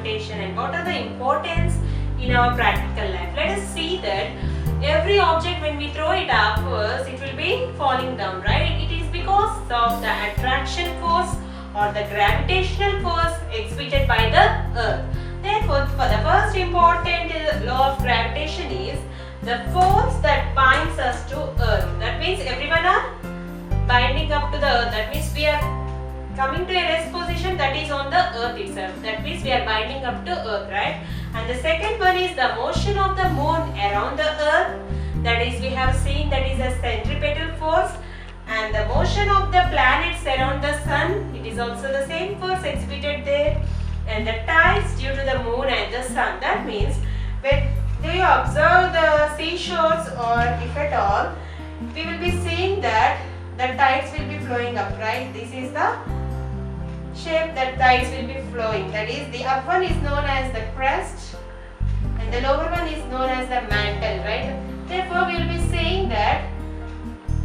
gravitation and what are the importance in our practical life. Let us see that every object, when we throw it upwards, it will be falling down, right? It is because of the attraction force or the gravitational force exhibited by the earth. Therefore, for the first important law of gravitation is the force that binds us to earth. That means everyone are binding up to the earth. That means we are coming to a rest position that is on the earth itself. That means we are binding up to earth, right? And the second one is the motion of the moon around the earth. That is, we have seen that is a centripetal force. And the motion of the planets around the sun, it is also the same force exhibited there. And the tides due to the moon and the sun. That means when you observe the seashores, or if at all, we will be seeing that the tides will be flowing up, right? This is the shape that tides will be flowing. That is, the up one is known as the crest and the lower one is known as the mantle, right? Therefore, we will be saying that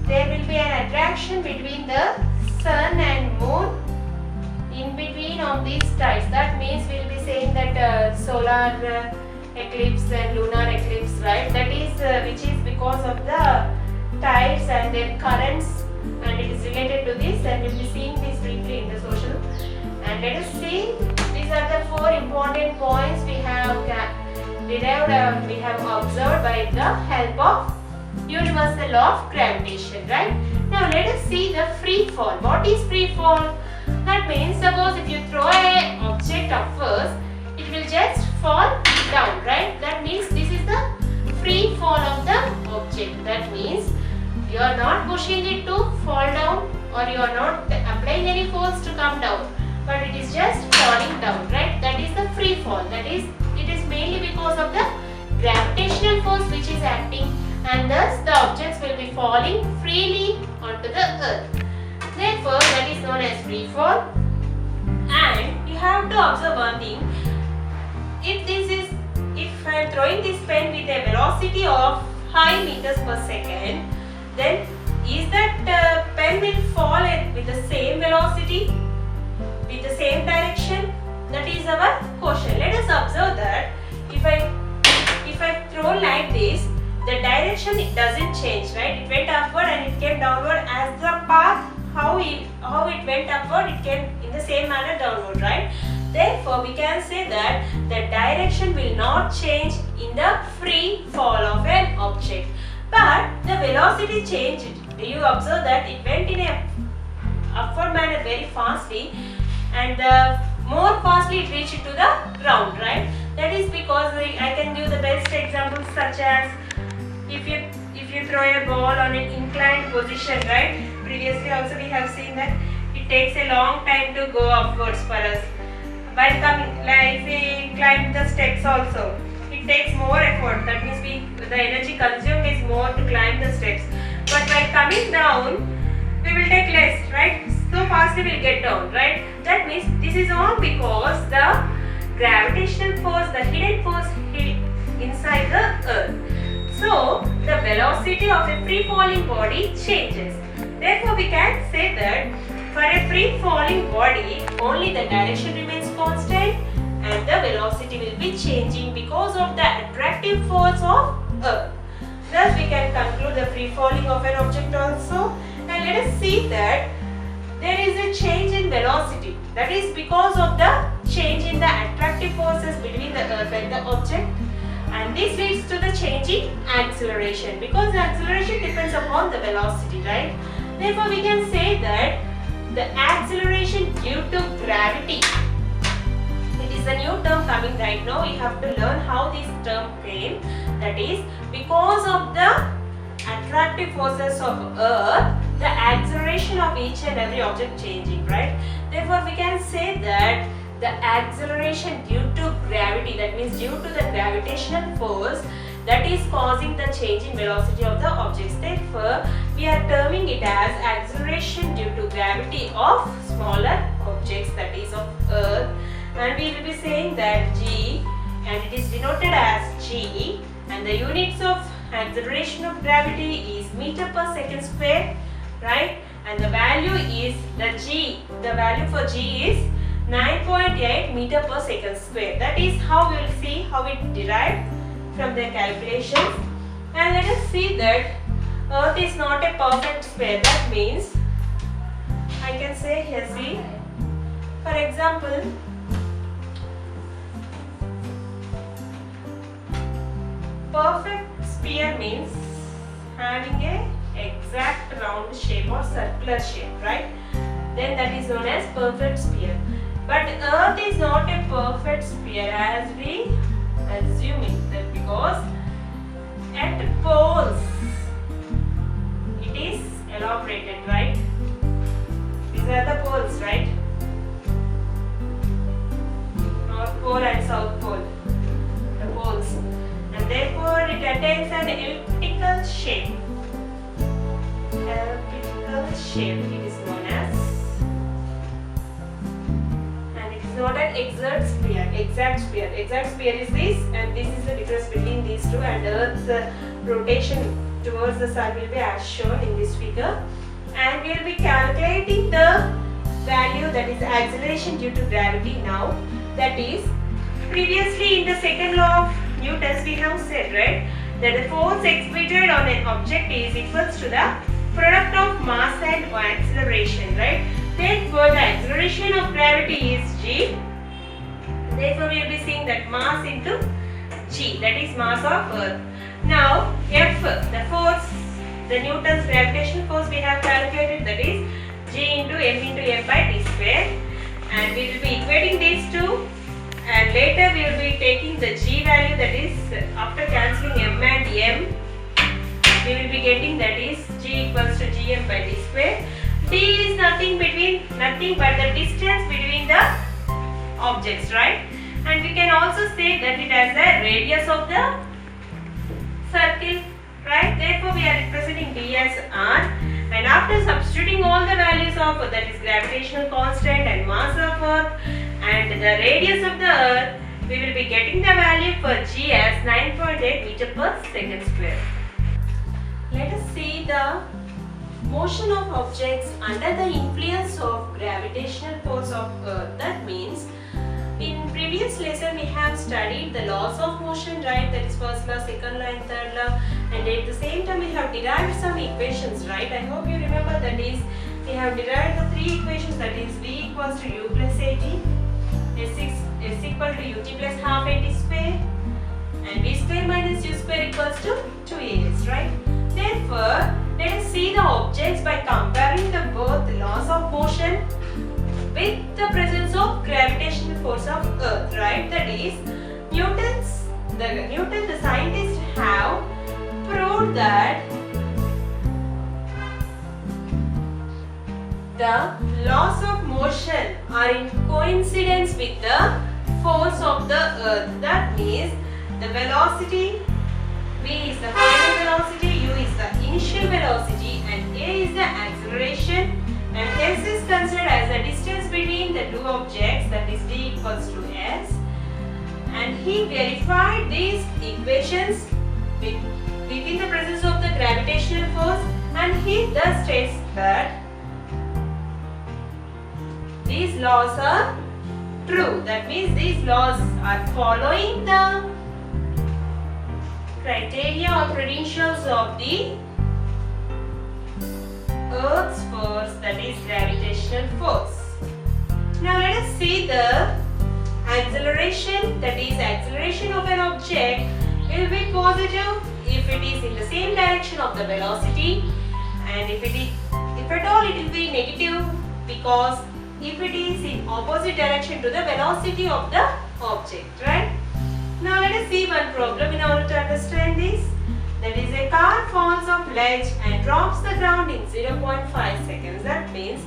there will be an attraction between the sun and moon in between of these tides. That means we will be saying that solar eclipse and lunar eclipse, right? That is which is because of the tides and their currents, and it is related to this, and we will be seeing this briefly in the social. And let us see, these are the four important points we have derived, we have observed by the help of universal law of gravitation, right? Now let us see the free fall. What is free fall? That means, suppose if you throw an object upwards, it will just fall down, right? That means this is the free fall of the object. That means you are not pushing it to fall down, or you are not applying any force to come down, but it is just falling down, right? That is the free fall. That is, it is mainly because of the gravitational force which is acting, and thus the objects will be falling freely onto the earth. Therefore, that is known as free fall. And you have to observe one thing. If I am throwing this pen with a velocity of 5 meters per second, then is that pen will fall with the same velocity, with the same direction? That is our question. Let us observe that if I throw like this, the direction, it doesn't change, right? It went upward and it came downward as the path, how it went upward, it came in the same manner downward, right? Therefore, we can say that the direction will not change in the free fall of an object, but the velocity changed. Do you observe that it went in a upward manner very fastly, and the more fastly it reached to the ground, right? That is because I can give the best examples, such as if you throw a ball on an inclined position, right? Previously also we have seen that it takes a long time to go upwards for us. While coming, like if we climb the steps also, it takes more effort. That means the energy consumed is more to climb the steps. But while coming down, we will take less, right? So fastly we will get down, right? That means this is all because the gravitational force, the hidden force inside the earth. So the velocity of a free falling body changes. Therefore, we can say that for a free falling body, only the direction remains constant and the velocity will be changing because of the attractive force of earth. Thus, we can conclude the free falling of an object also. And let us see that there is a change in velocity. That is because of the change in the attractive forces between the earth and the object. And this leads to the change in acceleration, because the acceleration depends upon the velocity, right? Therefore, we can say that the acceleration due to gravity, it is a new term coming right now. We have to learn how this term came. That is, because of the attractive forces of earth, the acceleration of each and every object changing, right? Therefore, we can say that the acceleration due to gravity, that means due to the gravitational force, that is causing the change in velocity of the objects. Therefore, we are terming it as acceleration due to gravity of smaller objects, that is of earth. And we will be saying that G, and it is denoted as G, and the units of acceleration of gravity is meter per second square, right? And the value is the G, the value for G is 9.8 meter per second square. That is how we will see how it derived from the calculations. And let us see that Earth is not a perfect sphere. That means I can say here, see, for example, perfect sphere means having a exact round shape or circular shape, right? Then that is known as perfect sphere. But Earth is not a perfect sphere as we assume it, that because at poles it is elaborated, right? These are the poles, right? North pole and south pole, the poles, and therefore it attains an elliptical shape. Elliptical shape it is known as, and it is not an exact sphere. Exact sphere is this, and this is the difference between these two, and Earth's rotation towards the sun will be as shown in this figure. And we will be calculating the value, that is acceleration due to gravity now. That is, previously in the second law of Newton's we have said, right, that the force exerted on an object is equals to the product of mass and acceleration, right? Therefore the acceleration of gravity is g. Therefore we will be seeing that mass into g, that is mass of Earth. Now F, the force, the Newton's gravitational force we have calculated, that is g into m into f by d square, and we will be equating these two, and later we will be taking the g value, that is after cancelling m and m we will be getting, that is g equals to gm by d square. D is nothing but the distance between the objects, right? And we can also say that it has the radius of the circle, right? Therefore we are representing d as r, and after substituting all the values of, that is gravitational constant and mass of Earth and the radius of the Earth, we will be getting the value for g as 9.8 meter per second square. Let us see the motion of objects under the influence of gravitational force of Earth. That means in previous lesson we have studied the laws of motion, right? That is first law, second law and third law, and at the same time we have derived some equations, right? I hope you remember, that is we have derived the three equations, that is v equals to u plus at, s equal to ut plus half at square, and v square minus u square equals to 2as, right? Therefore let us see the objects by comparing the both laws of motion with the presence of gravitational force of Earth, right? That is Newton, the scientists have proved that the laws of motion are in coincidence with the force of the Earth. That means the velocity v is the final velocity, u is the initial velocity, and a is the acceleration, and s is considered as the distance between the two objects, that is d equals to s. And he verified these equations within the presence of the gravitational force, and he thus states that these laws are true. That means these laws are following the criteria or credentials of the Earth's force, that is gravitational force. Now let us see the acceleration, that is acceleration of an object will be positive if it is in the same direction of the velocity, and if at all it will be negative because if it is in opposite direction to the velocity of the object, right? Now let us see one problem in order to understand this. That is, a car falls off ledge and drops the ground in 0.5 seconds. That means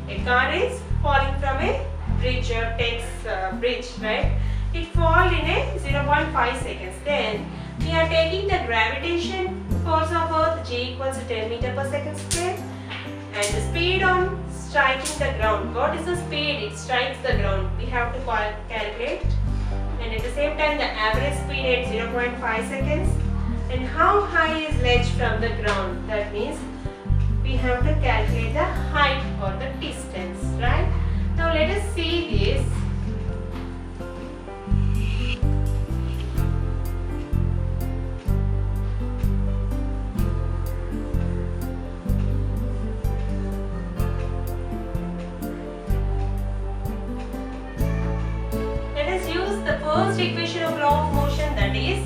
a car is falling from a bridge or takes bridge, right? It falls in a 0.5 seconds. Then we are taking the gravitation force of Earth, g equals to 10 meter per second square, and the speed on striking the ground. What is the speed it strikes the ground? We have to calculate. And at the same time the average speed at 0.5 seconds, and how high is ledge from the ground. That means we have to calculate the height or the distance, right? Now let us see this. Let us use the first equation of law of motion, that is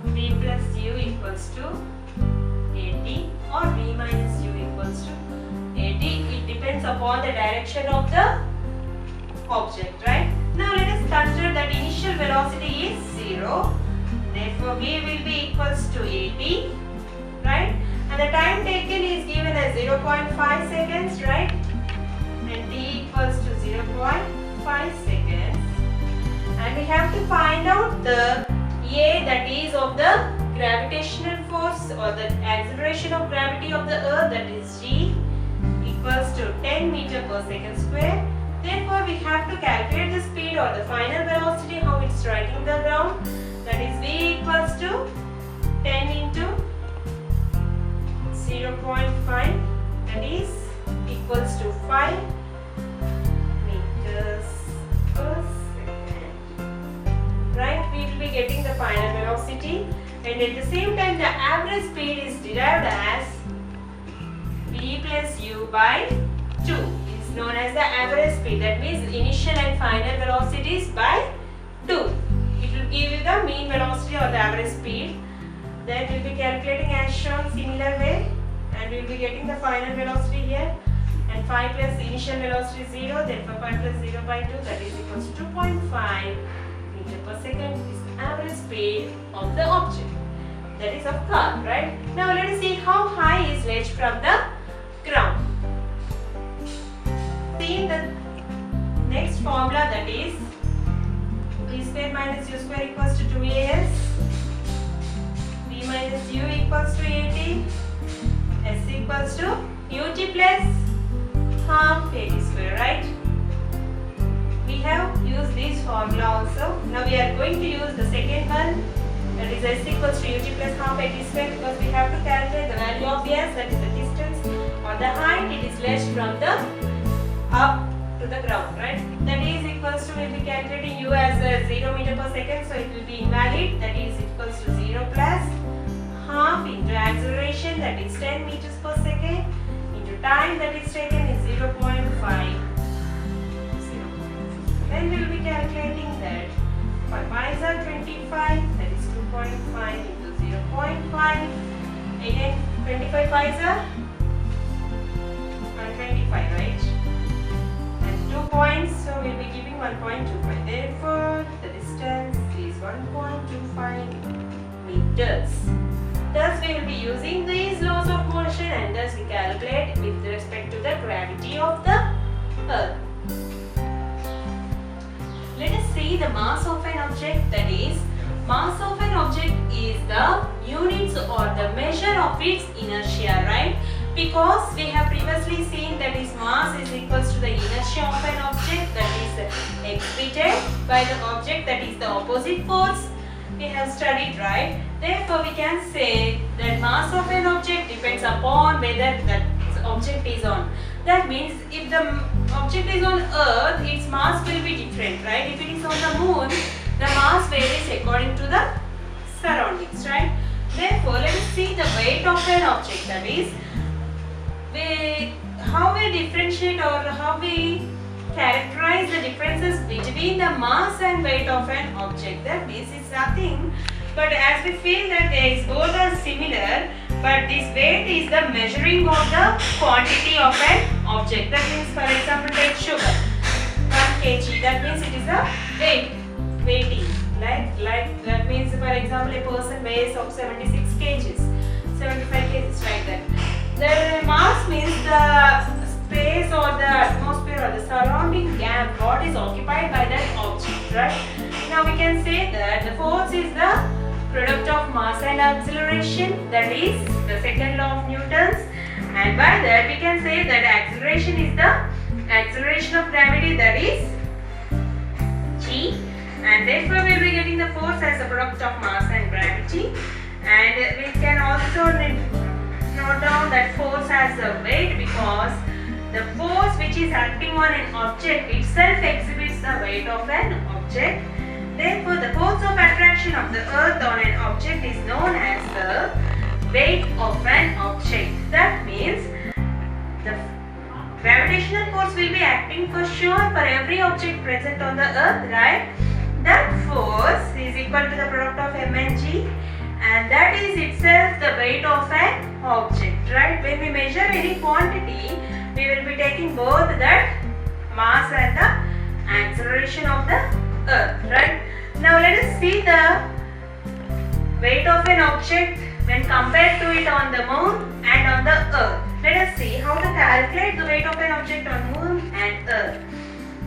v plus u equals to at or v minus u equals to at. It depends upon the direction of the object, right? Now let us consider that initial velocity is 0. Therefore v will be equals to at, right? And the time taken is given as 0.5 seconds, right? And t equals to 0.5 seconds. And we have to find out the A, that is of the gravitational force or the acceleration of gravity of the earth, that is g, equals to 10 meter per second square. Therefore we have to calculate the speed or the final velocity, how it's striking the ground, that is v equals to 10 into 0.5, that is equals to 5 meters per second, right? We will be getting the final velocity, and at the same time the average speed is derived as v plus u by 2. It's known as the average speed, that means initial and final velocities by 2. It will give you the mean velocity or the average speed. Then we will be calculating as shown similar way, and we will be getting the final velocity here, and 5 plus initial velocity is 0, therefore 5 plus 0 by 2, that is equals to 2.5 meter per second is the average speed of the object, that is of car, right? Now let us see how high is ledge from the ground. See the next formula, that is v square minus u square equals to 2as, v minus u equals to at, s equals to ut plus half at square, right? We have used this formula also. Now we are going to use the second one, that is s equals to ut plus half at square, because we have to calculate the value of s, that is the distance or the height it is less from the up to the ground, right? That is equals to, we will be calculating u as 0 meter per second, so it will be invalid, that is equals to 0 plus half into acceleration, that is 10 meters per second, into time that is taken is 0.5. Then we will be calculating that 5 5s are 25, that is 2.5 into 0.5. Again 25 5s are 125, right? And 2 points, so we will be giving 1.25. Therefore the distance is 1.25 meters. Thus we will be using these laws of motion, and thus we calculate with respect to the gravity of the earth. Let us see the mass of an object, that is mass of an object is the units or the measure of its inertia, right? Because we have previously seen that is mass is equals to the inertia of an object that is exerted by the object, that is the opposite force we have studied, right? Therefore we can say that mass of an object depends upon whether that object is on. That means if the object is on earth, its mass will be different, right? If it is on the moon, the mass varies according to the surroundings, right? Therefore let us see the weight of an object, that is how we differentiate or how we characterize the differences between the mass and weight of an object. That means it's nothing but as we feel that both are similar, but this weight is the measuring of the quantity of an object. That means, for example, take sugar, 1 kg, that means it is a weighting. Like that means, for example, a person weighs of 76 kgs, 75 kgs, like that. The mass means the space or the atmosphere or the surrounding gap what is occupied by that object, right? Now we can say that the force is the product of mass and acceleration, that is the second law of Newton's, and by that we can say that acceleration is the acceleration of gravity, that is g, and therefore we will be getting the force as a product of mass and gravity. And we can also note down that force has a weight because the the force which is acting on an object itself exhibits the weight of an object. Therefore, the force of attraction of the earth on an object is known as the weight of an object. That means the gravitational force will be acting for sure for every object present on the earth, right? That force is equal to the product of m and g, and that is itself the weight of an object, right? When we measure any quantity, we will be taking both that mass and the acceleration of the earth, right? Now let us see the weight of an object when compared to it on the moon and on the earth. Let us see how to calculate the weight of an object on moon and earth.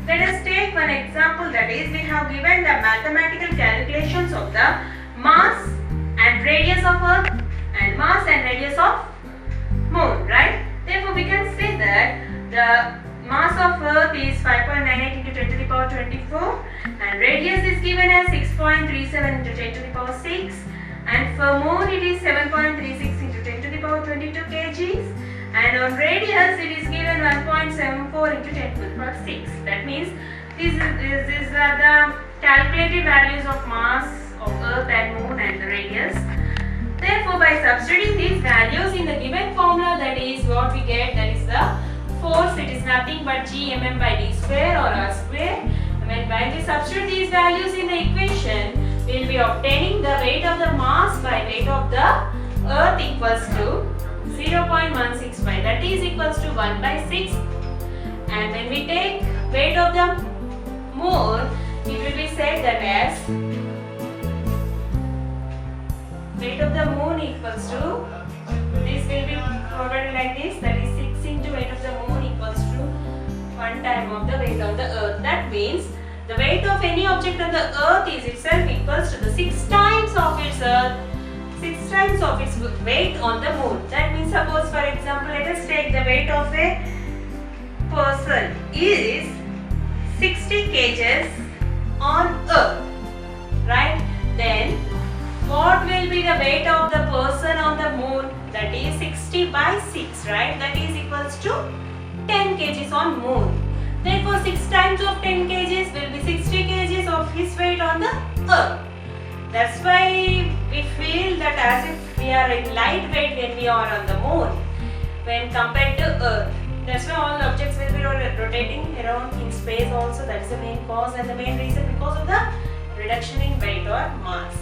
Let us take one example, that is, we have given the mathematical calculations of the mass and radius of earth and mass and radius of moon, right? Therefore, we can say that the mass of earth is 5.98 into 10 to the power 24 and radius is given as 6.37 into 10 to the power 6, and for moon it is 7.36 into 10 to the power 22 kgs, and on radius it is given 1.74 into 10 to the power 6. That means these are the calculated values of mass of earth and moon and the radius. Therefore, by substituting these values in the given formula, that is what we get, that is the force. It is nothing but g mm by d square or r square. And when we substitute these values in the equation, we will be obtaining the weight of the mass by weight of the earth equals to 0.165, that is equals to 1 by 6. And when we take weight of the moon, it will be said that as weight of the moon equals to, this will be provided like this, that is 6 into weight of the moon equals to 1 time of the weight of the earth. That means the weight of any object on the earth is itself equals to the 6 times of its earth, 6 times of its weight on the moon. That means, suppose for example, let us take the weight of a person is 60 kgs on earth, right? Then what will be the weight of the person on the moon? That is 60 by 6, right? That is equals to 10 kgs on moon. Therefore, 6 times of 10 kgs will be 60 kgs of his weight on the earth. That's why we feel that as if we are in lightweight when we are on the moon when compared to earth. That's why all objects will be rotating around in space also. That's the main cause and the main reason, because of the reduction in weight or mass.